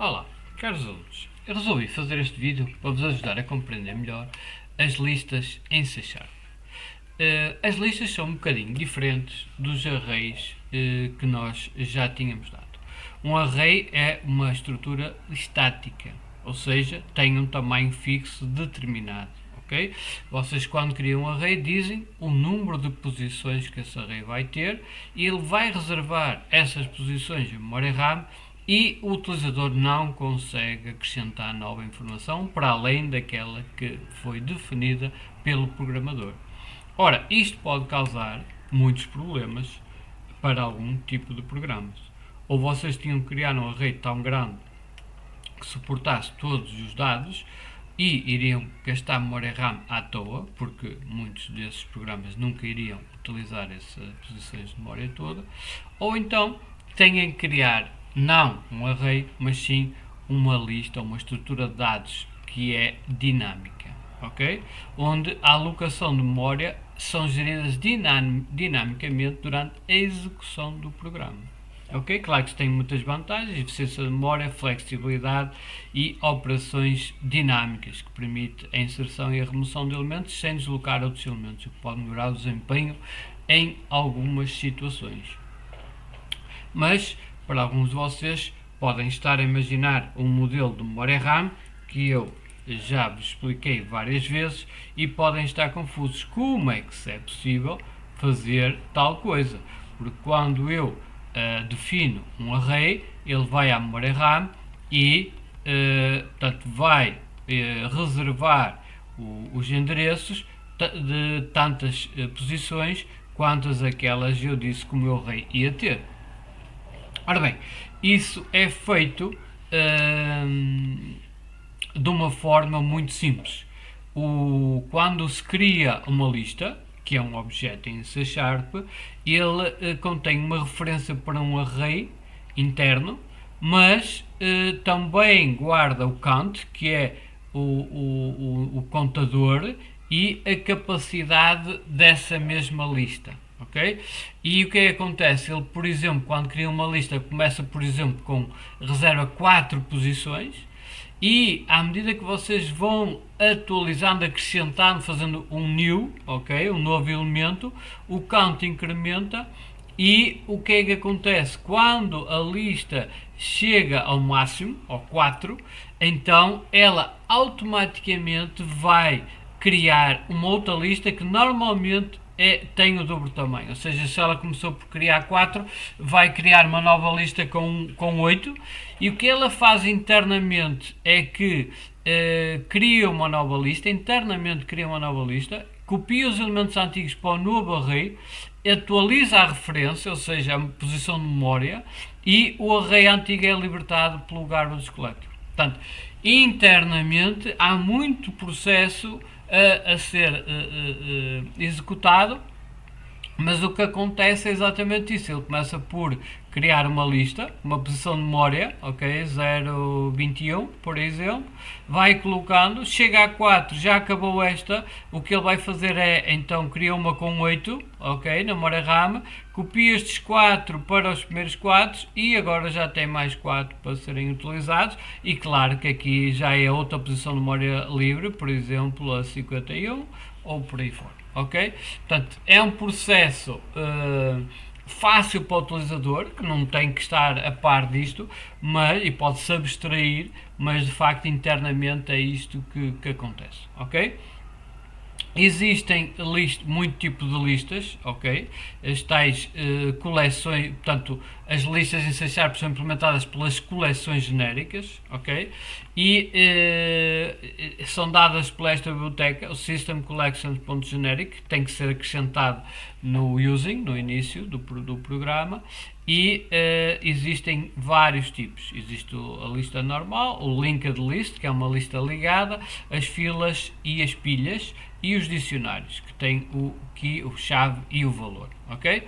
Olá, caros alunos. Eu resolvi fazer este vídeo para vos ajudar a compreender melhor as listas em C Sharp. As listas são um bocadinho diferentes dos arrays que nós já tínhamos dado. Um array é uma estrutura estática, ou seja, tem um tamanho fixo determinado. Okay? Vocês, quando criam um array, dizem o número de posições que esse array vai ter e ele vai reservar essas posições em memória RAM e o utilizador não consegue acrescentar nova informação para além daquela que foi definida pelo programador. Ora, isto pode causar muitos problemas para algum tipo de programas. Ou vocês tinham que criar um array tão grande que suportasse todos os dados e iriam gastar memória RAM à toa, porque muitos desses programas nunca iriam utilizar essas posições de memória toda, ou então têm que criar não um array, mas sim uma lista, uma estrutura de dados que é dinâmica, ok? Onde a alocação de memória são geridas dinamicamente durante a execução do programa. Ok? Claro que tem muitas vantagens: eficiência de memória, flexibilidade e operações dinâmicas, que permite a inserção e a remoção de elementos sem deslocar outros elementos, o que pode melhorar o desempenho em algumas situações. Mas, para alguns de vocês, podem estar a imaginar um modelo de memória RAM que eu já vos expliquei várias vezes e podem estar confusos. Como é que é possível fazer tal coisa? Porque quando eu defino um array, ele vai à memória RAM e portanto, vai reservar os endereços de tantas posições quantas aquelas eu disse que o meu array ia ter. Ora bem, isso é feito de uma forma muito simples. Quando se cria uma lista, que é um objeto em C Sharp, ele contém uma referência para um array interno, mas também guarda o count, que é o contador, e a capacidade dessa mesma lista. Okay? E o que é que acontece? Ele, por exemplo, quando cria uma lista, começa, por exemplo, com reserva 4 posições, e à medida que vocês vão atualizando, acrescentando, fazendo um new, ok, um novo elemento, o count incrementa. E o que é que acontece? Quando a lista chega ao máximo, ao 4, então ela automaticamente vai criar uma outra lista que normalmente tem o dobro tamanho. Ou seja, se ela começou por criar 4, vai criar uma nova lista com 8. E o que ela faz internamente é que cria uma nova lista, internamente cria uma nova lista, copia os elementos antigos para o novo array, atualiza a referência, ou seja, a posição de memória, e o array antigo é libertado pelo garbage collector. Portanto, internamente há muito processo a ser executado, mas o que acontece é exatamente isso. Ele começa por criar uma lista, uma posição de memória, ok, 0,21, por exemplo, vai colocando, chega a 4, já acabou esta, o que ele vai fazer é, então, cria uma com 8, ok, na memória RAM, copia estes 4 para os primeiros 4 e agora já tem mais 4 para serem utilizados, e claro que aqui já é outra posição de memória livre, por exemplo, a 51, ou por aí fora. Ok? Portanto, é um processo fácil para o utilizador, que não tem que estar a par disto, e pode-se abstrair, mas de facto internamente é isto que acontece. Ok? Existem muito tipo de listas, ok? As tais coleções, portanto, as listas em C Sharp são implementadas pelas coleções genéricas, ok? E são dadas por esta biblioteca, o System Collections.generic, que tem que ser acrescentado no using, no início do programa, e existem vários tipos. Existe a lista normal, o linked list, que é uma lista ligada, as filas e as pilhas, e os dicionários, que têm o key, o chave e o valor, ok?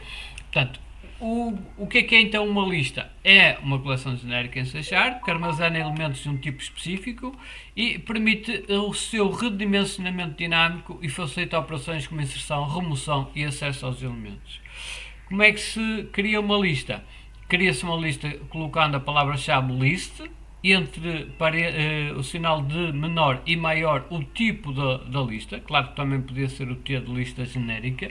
Portanto, o que é então uma lista? É uma coleção genérica em C Sharp, que armazena elementos de um tipo específico e permite o seu redimensionamento dinâmico e facilita operações como inserção, remoção e acesso aos elementos. Como é que se cria uma lista? Cria-se uma lista colocando a palavra-chave list, o sinal de menor e maior o tipo da lista. Claro que também podia ser o T de lista genérica.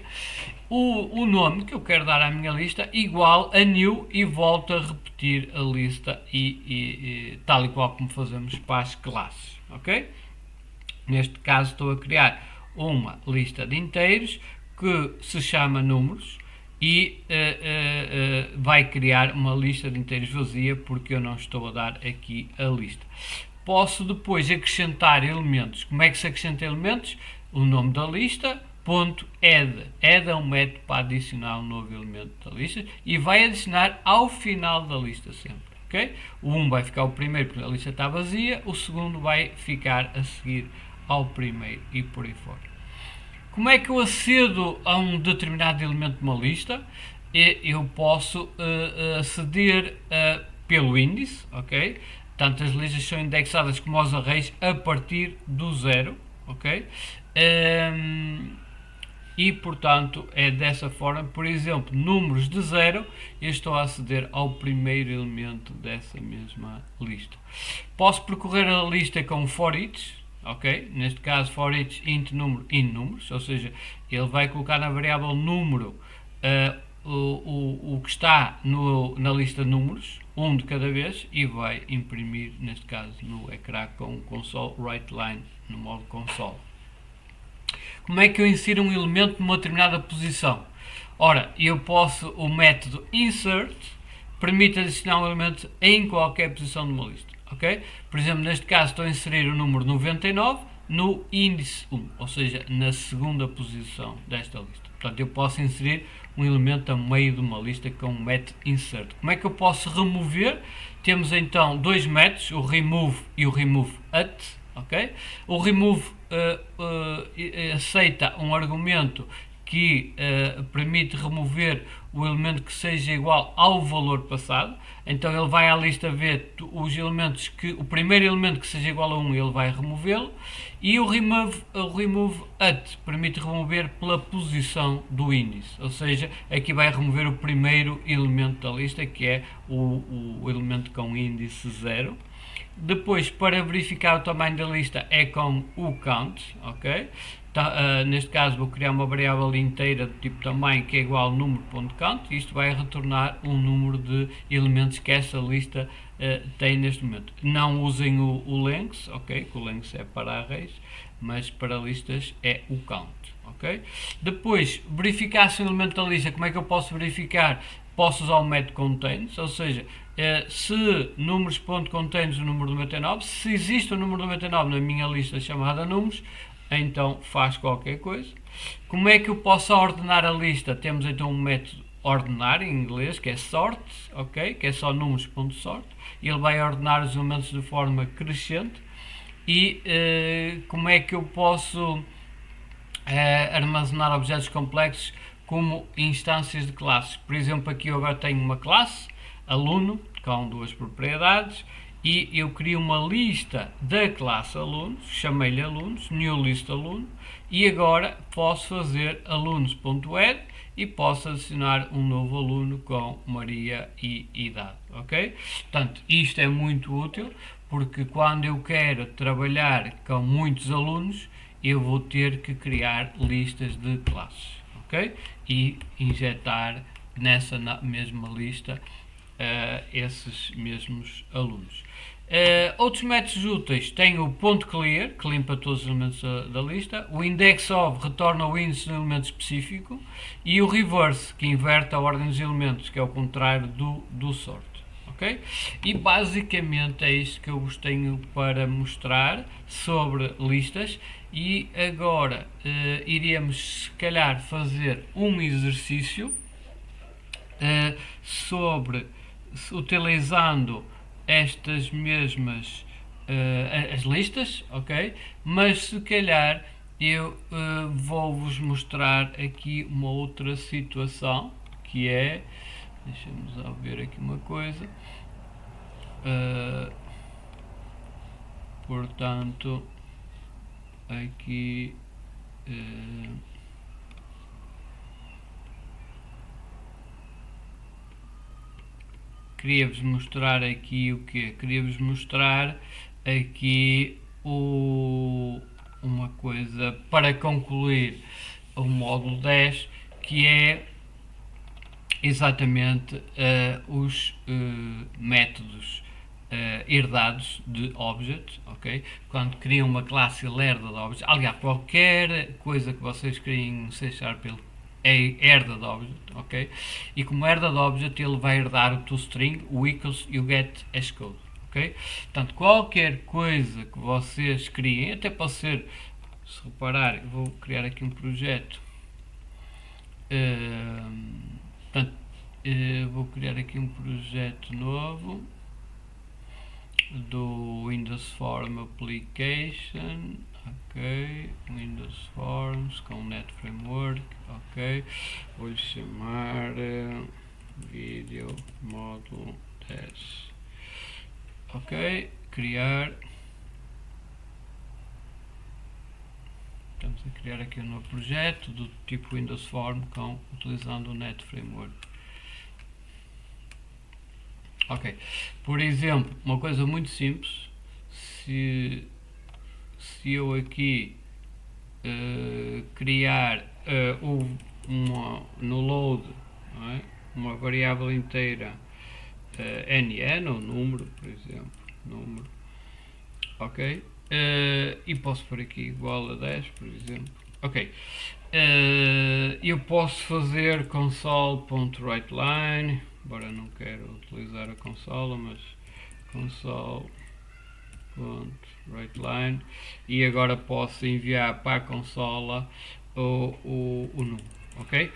O nome que eu quero dar à minha lista igual a new e volto a repetir a lista tal e qual como fazemos para as classes, ok? Neste caso estou a criar uma lista de inteiros que se chama números e vai criar uma lista de inteiros vazia porque eu não estou a dar aqui a lista. Posso depois acrescentar elementos. Como é que se acrescenta elementos? O nome da lista, ponto add. Add é um método para adicionar um novo elemento da lista e vai adicionar ao final da lista sempre. Okay? O 1 vai ficar o primeiro porque a lista está vazia, o segundo vai ficar a seguir ao primeiro e por aí fora. Como é que eu acedo a um determinado elemento de uma lista? Eu posso aceder pelo índice, ok? Tanto as listas são indexadas como os arrays a partir do zero, ok? E portanto é dessa forma, por exemplo, números de 0, eu estou a aceder ao primeiro elemento dessa mesma lista. Posso percorrer a lista com for each, ok? Neste caso for each int número in números, ou seja, ele vai colocar na variável número o que está na lista de números, um de cada vez, e vai imprimir, neste caso no ecrã com console write line no modo console. Como é que eu insiro um elemento numa determinada posição? Ora, o método insert permite adicionar um elemento em qualquer posição de uma lista, ok? Por exemplo, neste caso estou a inserir o número 99 no índice 1, ou seja, na segunda posição desta lista. Portanto, eu posso inserir um elemento a meio de uma lista com o método insert. Como é que eu posso remover? Temos então dois métodos, o remove e o remove at, ok? O remove aceita um argumento que permite remover o elemento que seja igual ao valor passado. Então ele vai à lista ver os elementos que o primeiro elemento que seja igual a 1 ele vai removê-lo, e o remove at permite remover pela posição do índice, ou seja, aqui vai remover o primeiro elemento da lista, que é o elemento com índice 0. Depois, para verificar o tamanho da lista, é com o count, ok? Neste caso vou criar uma variável inteira do tipo tamanho que é igual ao número.count, e isto vai retornar um número de elementos que essa lista tem neste momento. Não usem o length, ok? Que o length é para arrays, mas para listas é o count, ok? Depois, verificar se o elemento da lista, como é que eu posso verificar? Posso usar o método contains, ou seja, se números.contains o número 99, se existe o número 99 na minha lista chamada números, então faz qualquer coisa. Como é que eu posso ordenar a lista? Temos então um método ordenar em inglês, que é sort, ok? Que é só números.sort. Ele vai ordenar os elementos de forma crescente. E como é que eu posso armazenar objetos complexos como instâncias de classes? Por exemplo, aqui eu agora tenho uma classe, aluno, com duas propriedades, e eu crio uma lista da classe alunos, chamei-lhe alunos, new list aluno, e agora posso fazer alunos.add e posso adicionar um novo aluno com Maria e idade, ok? Portanto, isto é muito útil, porque quando eu quero trabalhar com muitos alunos, eu vou ter que criar listas de classes, ok? E injetar nessa mesma lista esses mesmos alunos. Outros métodos úteis têm o ponto clear, que limpa todos os elementos da lista, o index of retorna o índice de um elemento específico, e o reverse, que inverte a ordem dos elementos, que é o contrário do sort. Okay? E basicamente é isto que eu vos tenho para mostrar sobre listas, e agora iremos se calhar fazer um exercício sobre utilizando estas mesmas as listas, ok? Mas se calhar eu vou-vos mostrar aqui uma outra situação, que é, deixa-me só ver aqui uma coisa, portanto, aqui queria-vos mostrar aqui o quê? Queria-vos mostrar aqui uma coisa para concluir o módulo 10, que é exatamente os métodos herdados de object, ok? Quando criam uma classe, ele herda de object. Aliás, qualquer coisa que vocês criem em C# é herda de object, ok? E como herda de object, ele vai herdar o toString, o equals e o getHashCode, ok? Portanto, qualquer coisa que vocês criem, até pode ser, se reparar, eu vou criar aqui um projeto. Portanto, vou criar aqui um projeto novo do Windows Form Application, ok, Windows Forms com Net Framework, ok, vou-lhe chamar Video Módulo 10, ok, criar. Estamos a criar aqui um novo projeto do tipo Windows Form utilizando o Net Framework. Ok, por exemplo, uma coisa muito simples, se eu aqui criar no load, não é? Uma variável inteira NN, ou número, por exemplo, número, ok, e posso pôr aqui igual a 10, por exemplo, ok, eu posso fazer console.writeLine, embora não quero utilizar a consola, mas console.writeLine, e agora posso enviar para a consola o número, ok?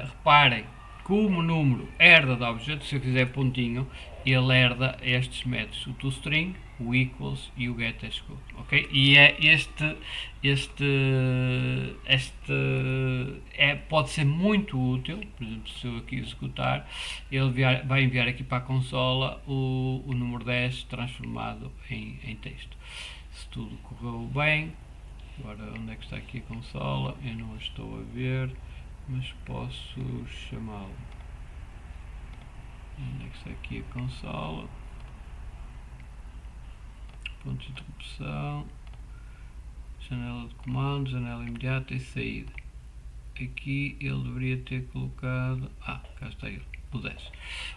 Reparem, como o número herda de objeto, se eu fizer pontinho, ele herda estes métodos, o toString, o equals e o getHashCode, ok? E é pode ser muito útil. Por exemplo, se eu aqui executar, ele vai enviar aqui para a consola o número 10 transformado em texto. Se tudo correu bem, agora onde é que está aqui a consola? Eu não a estou a ver, mas posso chamá-lo. Onde é que está aqui a consola? Ponto de interrupção, janela de comando, janela imediata e saída. Aqui ele deveria ter colocado, cá está ele, o 10,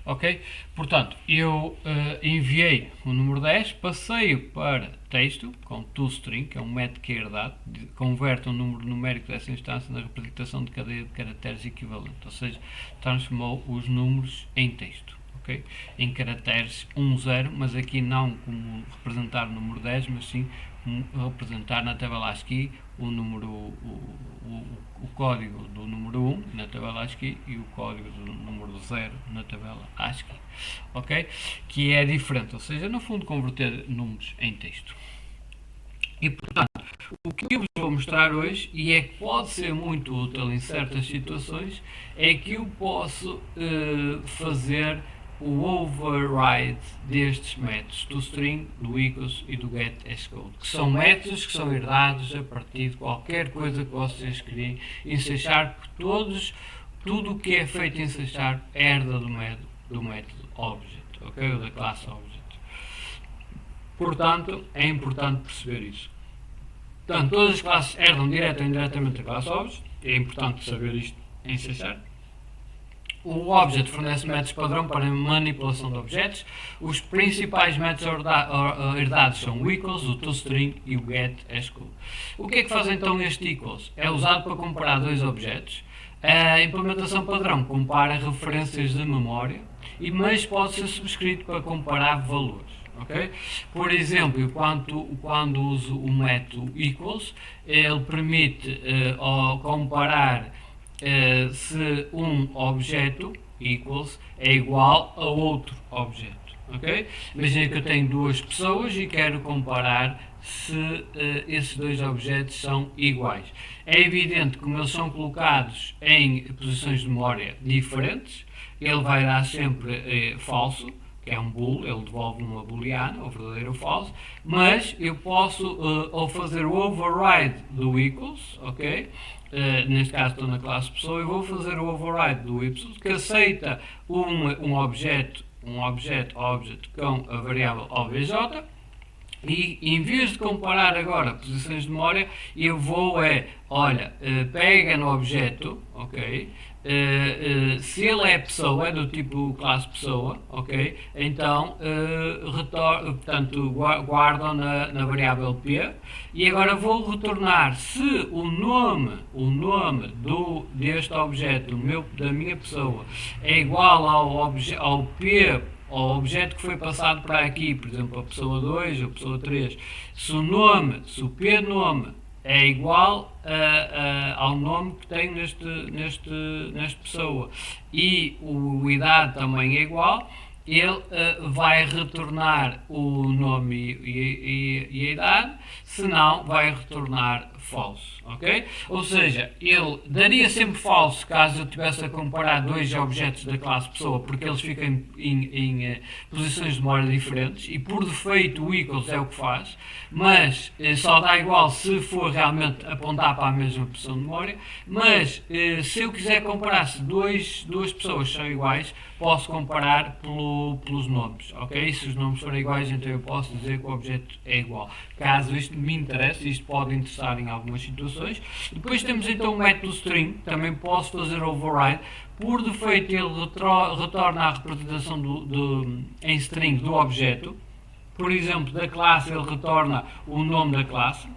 ok? Portanto, eu enviei o número 10, passei-o para texto com toString, que é um método que é herdado, converte um número numérico dessa instância na representação de cadeia de caracteres equivalente, ou seja, transformou os números em texto. Okay? Em caracteres 1, 0, mas aqui não como representar o número 10, mas sim como representar na tabela ASCII o código do número 1 na tabela ASCII e o código do número 0 na tabela ASCII, ok? Que é diferente, ou seja, no fundo converter números em texto. E portanto, o que eu vos vou mostrar hoje, e é que pode ser muito útil em certas situações, é que eu posso fazer o override destes métodos do string, do equals e do getHashCode, que são métodos que são herdados a partir de qualquer coisa que vocês criem em C#, tudo o que é feito em C# herda do método object, ok? Ou da classe object. Portanto, é importante perceber isso. Portanto, todas as classes herdam direta ou indiretamente a classe object, é importante saber isto em C#. O Object fornece métodos padrão para manipulação de objetos. Os principais métodos herdados são o equals, o toString e o getHashCode. O que é que faz então este equals? É usado para comparar dois objetos. A implementação padrão compara referências de memória, mas pode ser subscrito para comparar valores. Okay? Por exemplo, quando uso o método equals, ele permite comparar se um objeto equals é igual a outro objeto, ok? Imagina que eu tenho duas pessoas e quero comparar se esses dois objetos são iguais. É evidente que como eles são colocados em posições de memória diferentes, ele vai dar sempre falso, que é um bool, ele devolve uma booleana, ou verdadeiro ou falso, mas eu posso ou fazer o override do equals, ok? Neste caso estou na classe pessoa, eu vou fazer o override do equals, que aceita um objeto object com a variável obj, e em vez de comparar agora posições de memória, eu vou olha, pega no objeto, ok? Se ele é pessoa, é do tipo classe pessoa, ok? Então, portanto, guardo na variável p, e agora vou retornar se o nome deste objeto, da minha pessoa, é igual ao p, ao objeto que foi passado para aqui, por exemplo, a pessoa 2 ou a pessoa 3, se o p nome é igual ao nome que tenho neste pessoa e o idade também é igual, ele vai retornar o nome e a idade, senão vai retornar falso, ok? Ou seja, ele daria sempre falso caso eu estivesse a comparar dois objetos da classe pessoa, porque eles ficam em posições de memória diferentes e por defeito o equals é o que faz, mas só dá igual se for realmente apontar para a mesma posição de memória, mas se eu quiser comparar se duas pessoas são iguais, posso comparar pelos nomes, ok? Se os nomes forem iguais, então eu posso dizer que o objeto é igual. Caso isto me interesse, isto pode interessar em algumas situações. Depois temos então o método string, também posso fazer override. Por defeito ele retorna a representação em string do objeto. Por exemplo, da classe ele retorna o nome da classe.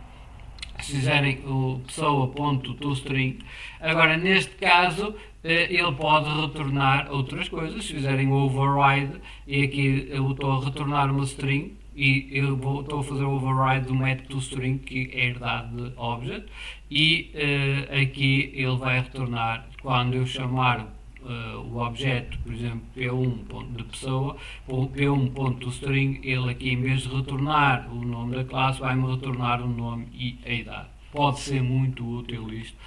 Se fizerem o pessoa.toString. Agora, neste caso, ele pode retornar outras coisas. Se fizerem o override, e aqui eu estou a retornar uma string, e eu estou a fazer o override do método toString, que é herdade de object, e aqui ele vai retornar quando eu chamar o objeto, por exemplo, p1 de pessoa, p1.toString, ele aqui em vez de retornar o nome da classe, vai-me retornar o nome e a idade. Pode ser muito útil isto.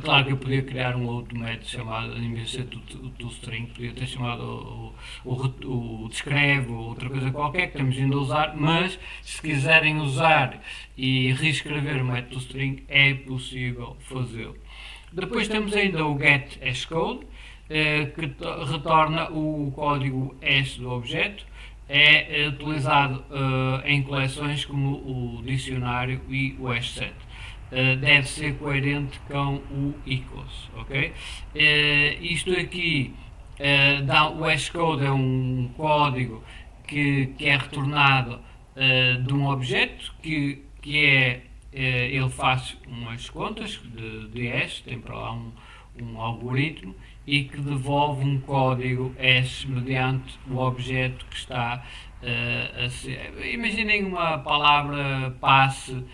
Claro que eu podia criar um outro método chamado, em vez de ser o toString, podia ter chamado o descreve ou outra coisa qualquer que estamos indo a usar, mas se quiserem usar e reescrever o método toString, é possível fazê-lo. Depois temos ainda o getHashCode, que retorna o código hash do objeto. É utilizado em coleções como o dicionário e o hashset. Deve ser coerente com o equals, ok? Isto aqui, o hashcode é um código que é retornado de um objeto que ele faz umas contas de hash, tem para lá um algoritmo e que devolve um código hash mediante o objeto que está a ser. Imaginem uma palavra passe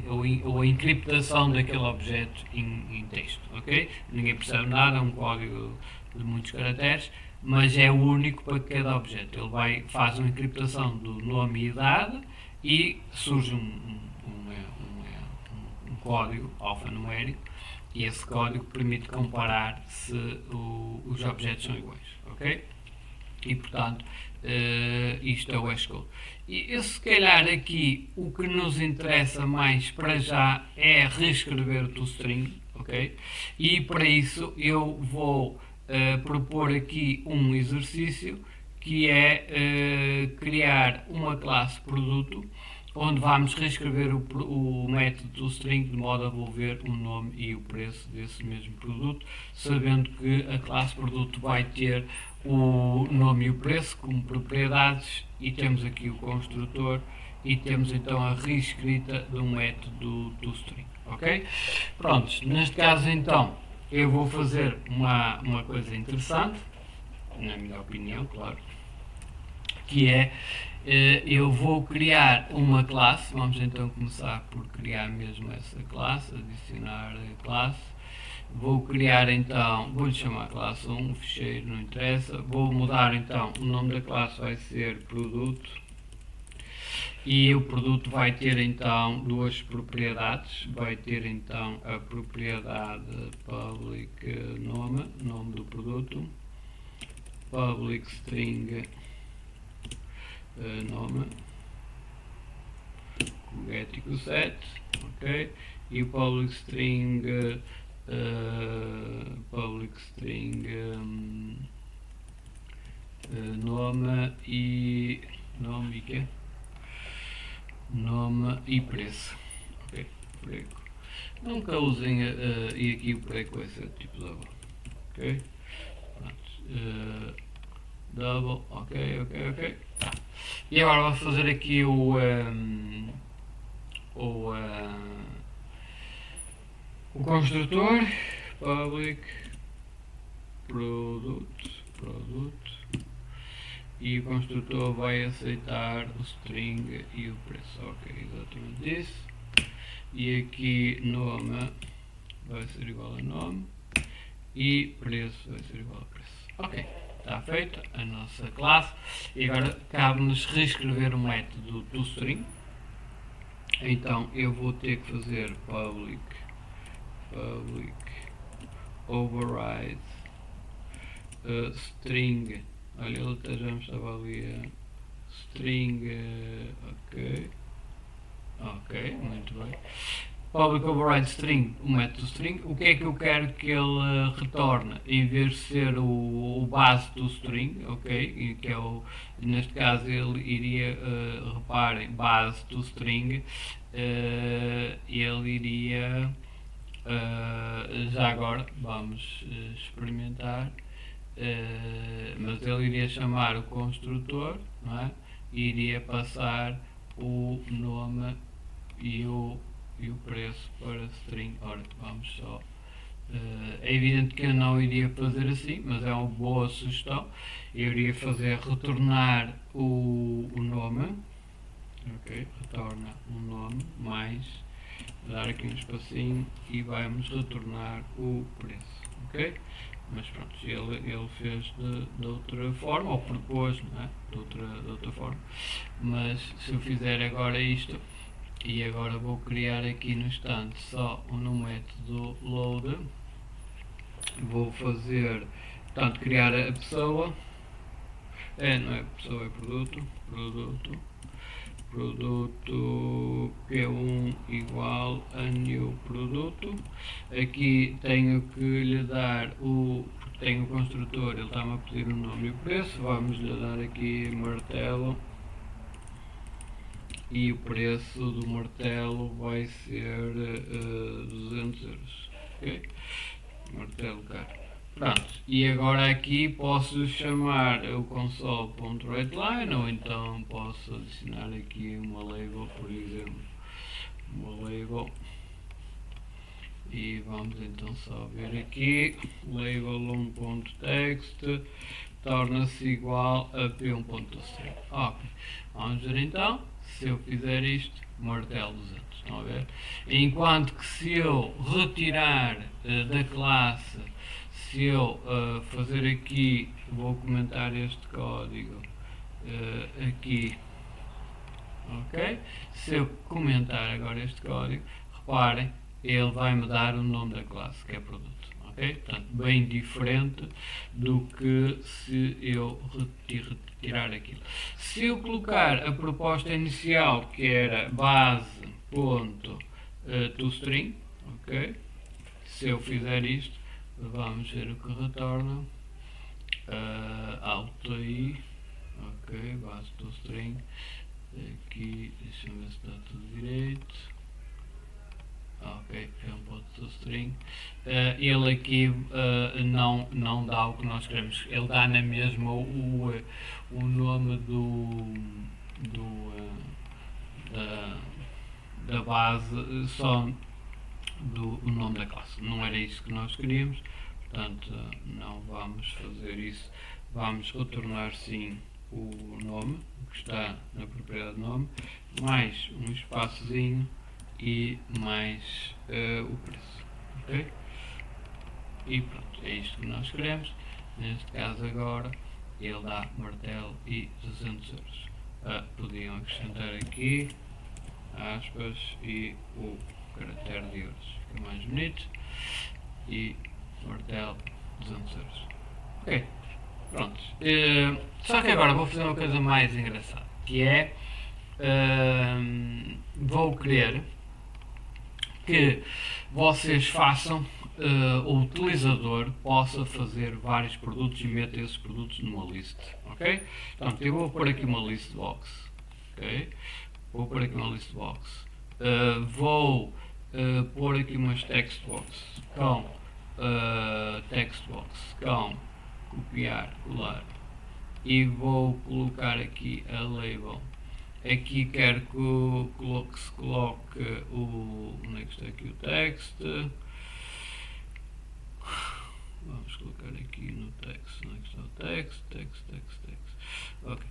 ou a encriptação daquele objeto em texto, ok? Ninguém percebe nada, é um código de muitos caracteres, mas é único para cada objeto. Ele faz uma encriptação do nome e idade e surge um código alfanumérico e esse código permite comparar se os objetos são iguais, ok? E portanto, isto é o hashcode. E se calhar aqui o que nos interessa mais para já é reescrever o toString, ok? E para isso eu vou propor aqui um exercício que é criar uma classe produto onde vamos reescrever o método toString de modo a devolver o nome e o preço desse mesmo produto, sabendo que a classe produto vai ter o nome e o preço como propriedades e temos aqui o construtor e temos então a reescrita de um método toString, ok? Prontos, neste caso então eu vou fazer uma coisa interessante, na minha opinião, claro, que é eu vou criar uma classe. Vamos então começar por criar mesmo essa classe, adicionar a classe. Vou criar então, vou-lhe chamar classe 1, ficheiro, não interessa. Vou mudar então, o nome da classe vai ser produto. E o produto vai ter então duas propriedades. Vai ter então a propriedade public nome do produto. public string nome com get e com set, ok, e o public string nome e preço, ok, preço. Nunca usem e aqui o preço vai ser tipo double, ok, double, ok. E agora vamos fazer aqui o construtor public produto e o construtor vai aceitar o string e o preço, ok, exatamente isso. E aqui nome vai ser igual a nome e preço vai ser igual a preço, ok. Está feita a nossa classe e agora cabe-nos reescrever o método toString. Então eu vou ter que fazer public override string, olha, ele até já me estava ali a string, ok, muito bem. Public override string, o método string, o que é que eu quero que ele retorne, em vez de ser o base do string, ok, que é neste caso ele iria, reparem, base do string, ele iria, já agora vamos experimentar, mas ele iria chamar o construtor, não é? E iria passar o nome e o preço para string. Ora, vamos só, é evidente que eu não iria fazer assim, mas é uma boa sugestão. Eu iria fazer retornar o nome, ok, retorna um nome, mais, dar aqui um espacinho e vamos retornar o preço, ok? Mas pronto, ele fez de outra forma, ou propôs, não é? De outra forma. Mas se eu fizer agora isto, e agora vou criar aqui no instante só no método load, vou fazer, portanto, criar a pessoa, não é pessoa, é produto P1 igual a new produto. Aqui tenho que lhe dar porque tenho o construtor, ele está-me a pedir o nome e o preço, vamos lhe dar aqui martelo e o preço do martelo vai ser 200 euros, ok? Martelo caro. Pronto, e agora aqui posso chamar o console.writeLine ou então posso adicionar aqui uma label, por exemplo, uma label, e vamos então só ver aqui, label 1.text torna-se igual a p1.string, ok. Vamos ver então, se eu fizer isto, martelo 200, estão a ver? Enquanto que se eu retirar da classe, se eu fazer aqui, vou comentar este código aqui, ok? Se eu comentar agora este código, reparem, ele vai me dar o nome da classe, que é produto, ok? Portanto, bem diferente do que se eu retirar aquilo. Se eu colocar a proposta inicial, que era base.toString, ok? Se eu fizer isto, vamos ver o que retorna. Alto aí, ok, base do string. Aqui, deixa-me ver se está tudo direito. Ok, é um ponto do string. Ele aqui não dá o que nós queremos, ele dá na mesma o nome da base, só o nome da classe. Não era isso que nós queríamos, portanto não vamos fazer isso. Vamos retornar sim o nome, que está na propriedade nome, mais um espaçozinho e mais o preço, ok? E pronto, é isto que nós queremos. Neste caso agora ele dá martelo e 200 euros. Podiam acrescentar aqui aspas e o caractere de euros, fica mais bonito, e martelo 200 euros, ok. Pronto. Só que agora vou fazer uma coisa mais engraçada, que é, vou querer que vocês façam, o utilizador possa fazer vários produtos e meter esses produtos numa lista, ok? Portanto, eu vou pôr aqui uma list box, ok? Vou pôr aqui uma list box. Vou pôr aqui umas text box com copiar, colar, e vou colocar aqui a label. Aqui quero que se coloque o. Onde é que está aqui o text? Vamos colocar aqui no text. Onde é que está o text? Ok.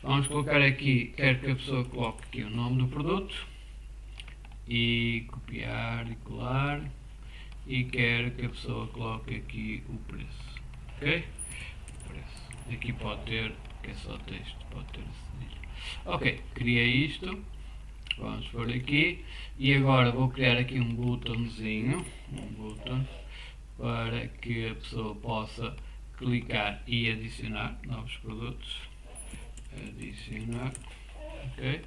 Vamos colocar aqui, quero que a pessoa coloque aqui o nome do produto. E copiar e colar. E quero que a pessoa coloque aqui o preço. Ok? O preço. Aqui pode ter, que é só texto, pode ter cedilha. Ok, criei isto. Vamos por aqui. E agora vou criar aqui um botãozinho. Um botão. Para que a pessoa possa clicar e adicionar novos produtos. Adicionar. Ok?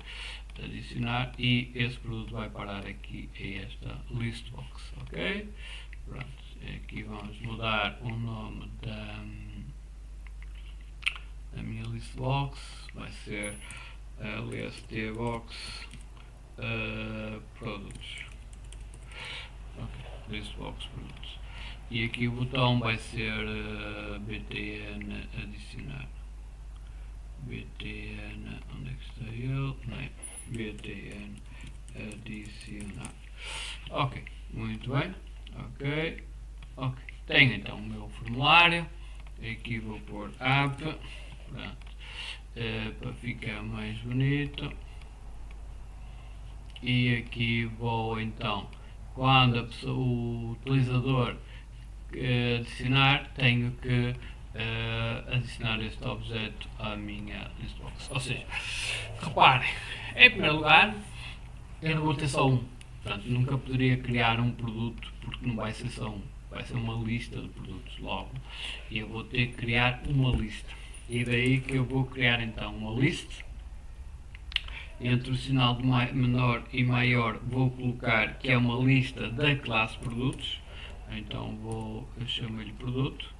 Adicionar, e esse produto vai parar aqui a esta list box, ok? Pronto, aqui vamos mudar o nome da minha list box, vai ser list box produtos, ok, list box produtos, e aqui o botão vai ser btn adicionar. btn, onde é que está ele? Não é? btn adicionar. Ok, muito bem. Ok. Tenho então o meu formulário. Aqui vou pôr app. Pronto. Para ficar mais bonito. E aqui vou então, quando o utilizador adicionar, tenho que adicionar este objeto à minha listbox. Ou seja, reparem, em primeiro lugar, eu não vou ter só um. Portanto, nunca poderia criar um produto porque não vai ser só um. Vai ser uma lista de produtos logo. E eu vou ter que criar uma lista. E daí que eu vou criar então uma lista. Entre o sinal de menor e maior vou colocar que é uma lista da classe produtos. Então chamo-lhe produto.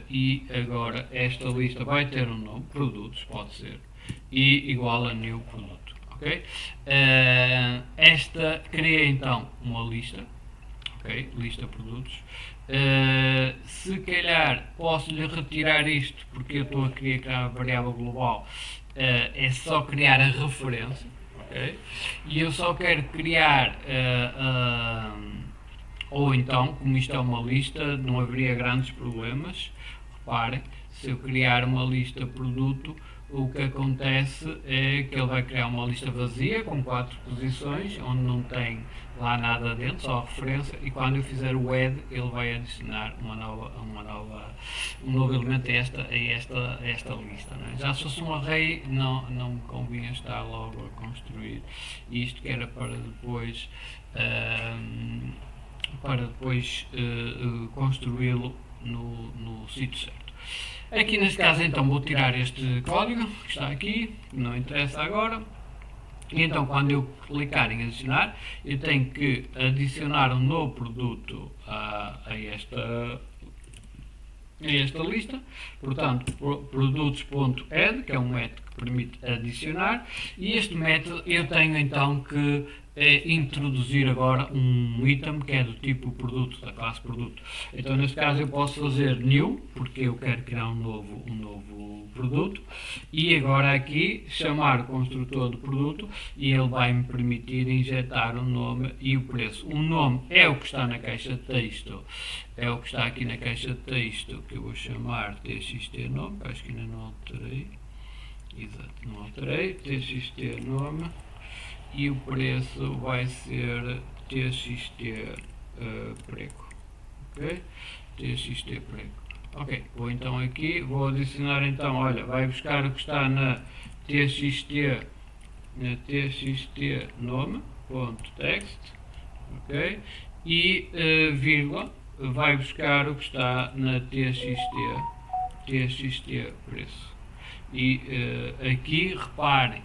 E agora esta lista vai ter um nome, produtos, pode ser, e igual a new produto, ok? Cria então uma lista, ok? Lista produtos. Se calhar posso lhe retirar isto porque eu estou a criar a variável global, é só criar a referência, ok? E eu só quero criar ou então, como isto é uma lista, não haveria grandes problemas. Reparem, se eu criar uma lista produto, o que acontece é que ele vai criar uma lista vazia com 4 posições, onde não tem lá nada dentro, só a referência, e quando eu fizer o add, ele vai adicionar um novo elemento a esta lista. Não é? Já se fosse um array, não me convinha estar logo a construir isto, que era para depois construí-lo no sítio certo. Aqui neste caso então vou tirar este código que está aqui, não interessa agora. E então quando eu clicar em adicionar, eu tenho que adicionar um novo produto a esta lista. Portanto, produtos.add, que é um método que permite adicionar, e este método eu tenho então que introduzir agora um item que é do tipo produto, da classe produto. Então neste caso eu posso fazer new, porque eu quero criar um novo produto, e agora aqui chamar o construtor do produto, e ele vai me permitir injetar o nome e o preço. O nome é o que está na caixa de texto, é o que está aqui na caixa de texto, que eu vou chamar txt nome, acho que ainda não alterei. Exato, não alterei, txt nome, e o preço vai ser txt preco, ok? Txt preco. Ok, vou então aqui, vou adicionar então, olha, vai buscar o que está na txt nome.text, ok? E vírgula, vai buscar o que está na txt txt preço. E aqui reparem,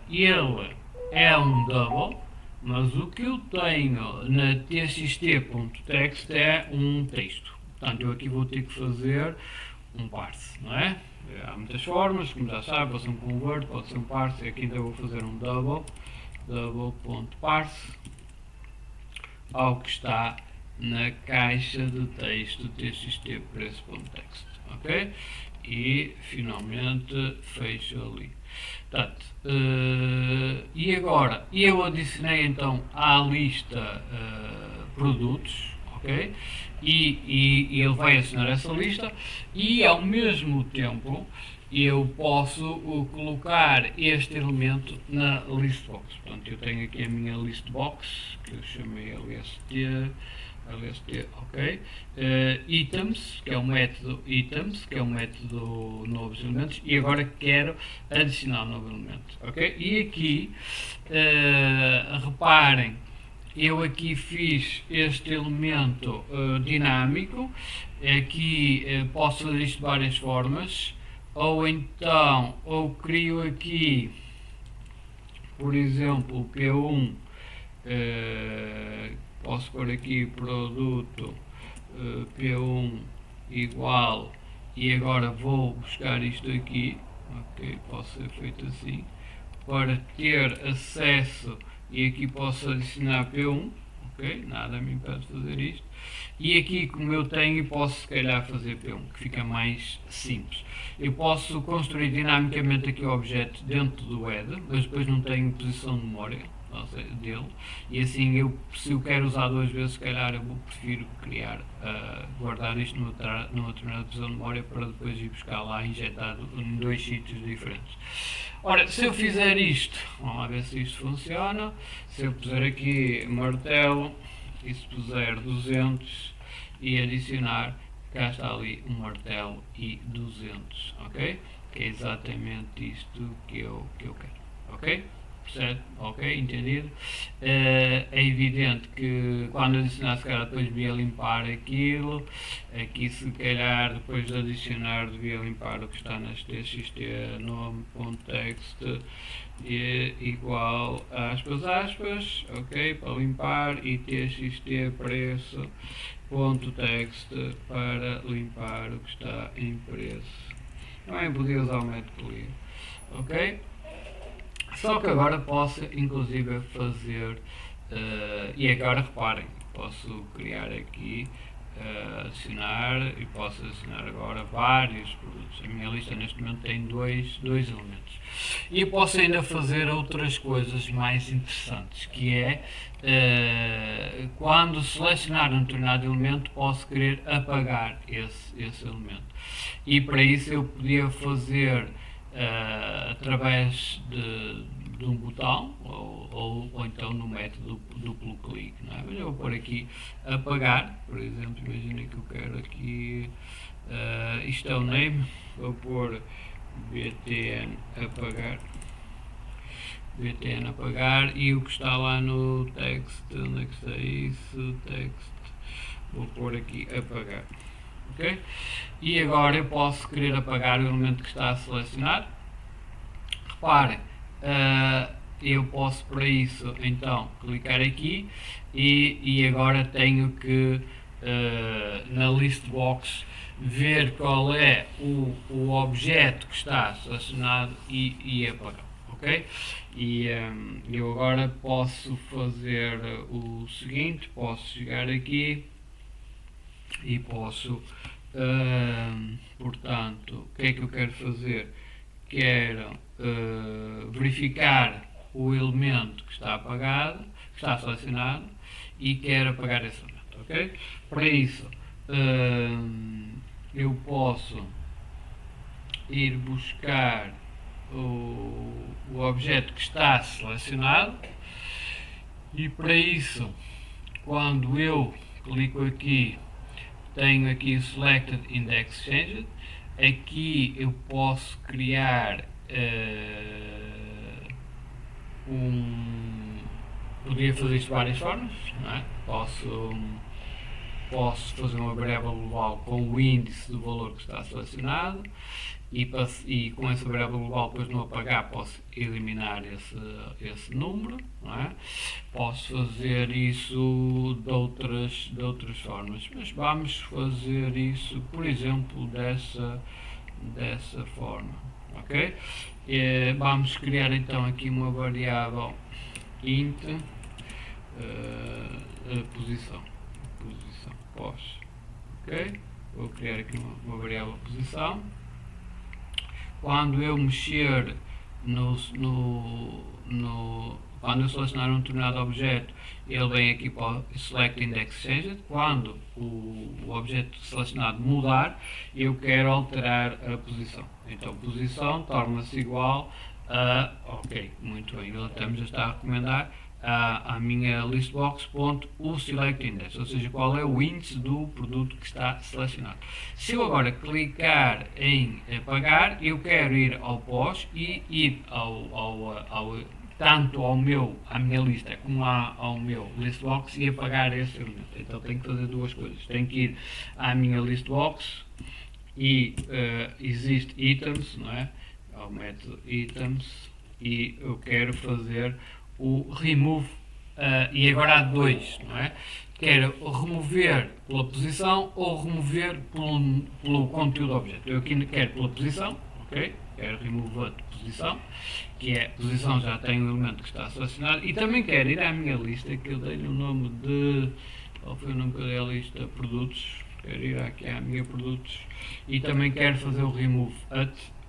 ele é um double, mas o que eu tenho na txt.text é um texto. Portanto, eu aqui vou ter que fazer um parse, não é? Há muitas formas, como já sabe, pode ser um convert, pode ser um parse, e aqui ainda vou fazer um double.parse ao que está na caixa de texto txt preço.text, ok? E finalmente fecho ali. Portanto, e agora eu adicionei então à lista produtos, ok? E ele vai adicionar essa lista e ao mesmo tempo eu posso colocar este elemento na listbox. Portanto, eu tenho aqui a minha listbox que eu chamei lst, ok, items, que é o método items, que é o método novos elementos, e agora quero adicionar um novo elemento, ok? E aqui, reparem, eu aqui fiz este elemento dinâmico, aqui posso fazer isto de várias formas, ou então, ou crio aqui, por exemplo, o P1, posso pôr aqui produto P1 igual, e agora vou buscar isto aqui, ok, posso ser feito assim, para ter acesso, e aqui posso adicionar P1, ok, nada me impede de fazer isto, e aqui como eu tenho posso se calhar fazer P1, que fica mais simples. Eu posso construir dinamicamente aqui o objeto dentro do header, mas depois não tenho posição de memória dele, e assim se eu quero usar duas vezes, se calhar eu prefiro criar, guardar isto numa determinada posição de memória para depois ir buscar lá injetado em dois sítios diferentes. Ora, se eu fizer isto, vamos lá ver se isto funciona. Se eu puser aqui martelo e se puser 200 e adicionar, cá está ali um martelo e 200, ok? Que é exatamente isto que eu quero, ok? Certo? Ok, entendido? É evidente que quando adicionar, se calhar depois devia limpar aquilo. Aqui se calhar depois de adicionar devia limpar o que está nas txt nome.text igual aspas, ok, para limpar, e txt preço.text para limpar o que está em preço. Também podia usar o método clear, ok? Só que agora posso inclusive fazer, e agora reparem, posso criar aqui, adicionar, e posso adicionar agora vários produtos. A minha lista neste momento tem dois elementos. E posso ainda fazer outras coisas mais interessantes, que é, quando selecionar um determinado elemento, posso querer apagar esse elemento. E para isso eu podia fazer, através de um botão ou então no método duplo clique, não é? Mas eu vou pôr aqui apagar, por exemplo, imagina que eu quero aqui, isto é o name, vou pôr btn apagar, e o que está lá no text, onde é que está isso, text, vou pôr aqui apagar. Okay? E agora eu posso querer apagar o elemento que está a selecionar. Reparem, eu posso para isso então clicar aqui e agora tenho que, na listbox, ver qual é o objeto que está selecionado e apagar, ok? E eu agora posso fazer o seguinte, posso chegar aqui e posso, portanto, o que é que eu quero fazer? Quero verificar o elemento que está apagado, que está selecionado, e quero apagar esse elemento, ok? Para isso, eu posso ir buscar o objeto que está selecionado, e para isso, quando eu clico aqui, tenho aqui o Selected Index Changed. Aqui eu posso criar poderia fazer isto de várias formas, não é? Posso posso fazer uma variável global com o índice do valor que está selecionado e com essa variável global, depois no apagar, posso eliminar esse número, não é? Posso fazer isso de outras formas, mas vamos fazer isso, por exemplo, dessa forma, ok? Vamos criar então aqui uma variável int posição pós, ok? Vou criar aqui uma variável posição. Quando eu mexer quando eu selecionar um determinado objeto, ele vem aqui para o Select Index Changed. Quando o objeto selecionado mudar, eu quero alterar a posição. Então, posição torna-se igual a, ok, muito bem, ele até já está a recomendar a minha listbox.uSelectIndex, ou seja, qual é o índice do produto que está selecionado. Se eu agora clicar em apagar, eu quero ir ao pós e ir tanto à minha lista como ao meu listbox e apagar esse elemento. Então tenho que fazer duas coisas. Tenho que ir à minha listbox e existe items, não é? Ao método items, e eu quero fazer o remove, e agora há dois, não é? Quero remover pela posição ou remover pelo conteúdo do objeto. Eu aqui quero pela posição, ok? Quero remove posição, que é posição já tem um elemento que está selecionado, e também quero ir à minha lista, que eu dei-lhe o nome de, qual foi o nome que eu dei à lista? Produtos. Quero ir aqui à minha produtos e também quero fazer o remove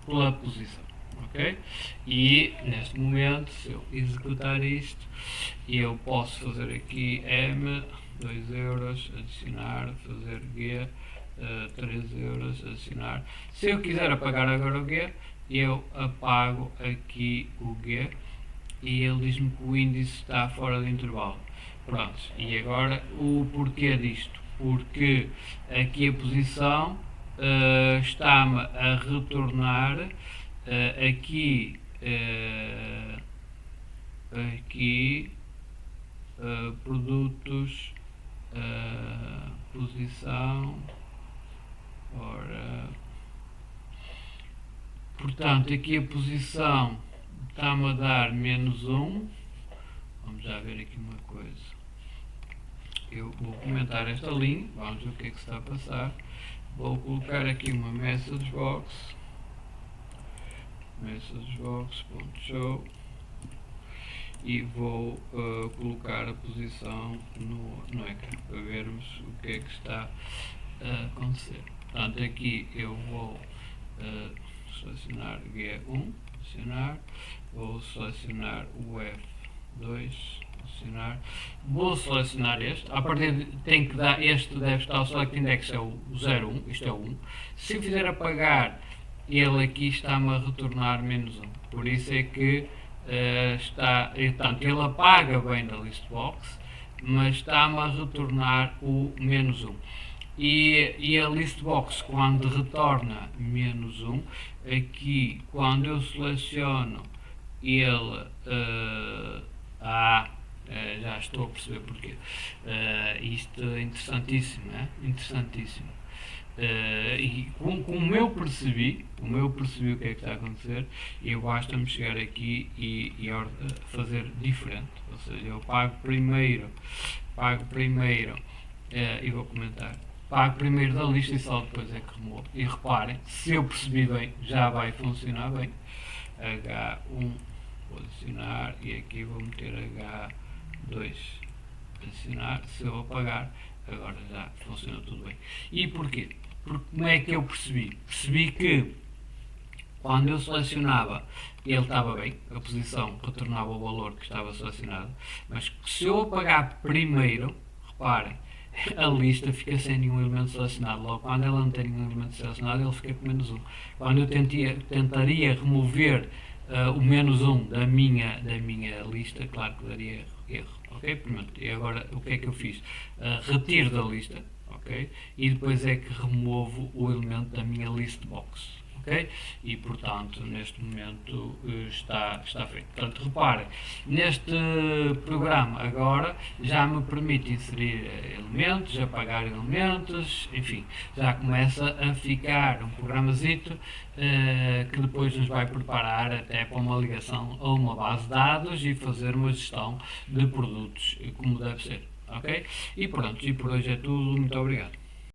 pela posição. Ok? E neste momento, se eu executar isto, eu posso fazer aqui M, 2 euros, adicionar, fazer G, 3 euros, adicionar. Se eu quiser apagar agora o G, eu apago aqui o G e ele diz-me que o índice está fora do intervalo. Pronto, e agora o porquê disto? Porque aqui a posição está-me a retornar aqui produtos, posição, ora, portanto aqui a posição está-me a dar -1. Vamos já ver aqui uma coisa. Eu vou comentar esta linha, vamos ver o que é que se está a passar. Vou colocar aqui uma message box.show e vou colocar a posição no ecrã para vermos o que é que está a acontecer. Portanto, aqui eu vou selecionar G1, adicionar, vou selecionar o F2, adicionar, vou selecionar este, a partir de, tem que dar, este deve estar, o Select Index é o 01, isto é o 1, se eu fizer apagar, ele aqui está-me a retornar -1, por isso é que portanto, ele apaga bem da listbox, mas está-me a retornar o -1. E a listbox, quando retorna -1, aqui quando eu seleciono ele, já estou a perceber porquê. Isto é interessantíssimo, interessantíssimo. E como eu percebi o que é que está a acontecer, eu basta-me chegar aqui e fazer diferente, ou seja, eu pago primeiro e vou comentar, pago primeiro da lista e só depois é que removo. E reparem, se eu percebi bem, já vai funcionar bem. H1 vou adicionar e aqui vou meter H2 adicionar. Se eu apagar, agora já funciona tudo bem. E porquê? Porque como é que eu percebi? Percebi que quando eu selecionava, ele estava bem, a posição retornava o valor que estava selecionado, mas se eu apagar primeiro, reparem, a lista fica sem nenhum elemento selecionado. Logo, quando ela não tem nenhum elemento selecionado, ele fica com -1. Quando eu tentaria remover o -1 da minha lista, claro que daria erro. Ok? Pronto. E agora o que é que eu fiz? Retiro da lista, ok? E depois é que removo o elemento da minha listbox. ok? E portanto neste momento está feito. Portanto, reparem, neste programa agora já me permite inserir elementos, apagar elementos, enfim, já começa a ficar um programazito que depois nos vai preparar até para uma ligação a uma base de dados e fazer uma gestão de produtos como deve ser, ok? E pronto, e por hoje é tudo, muito obrigado.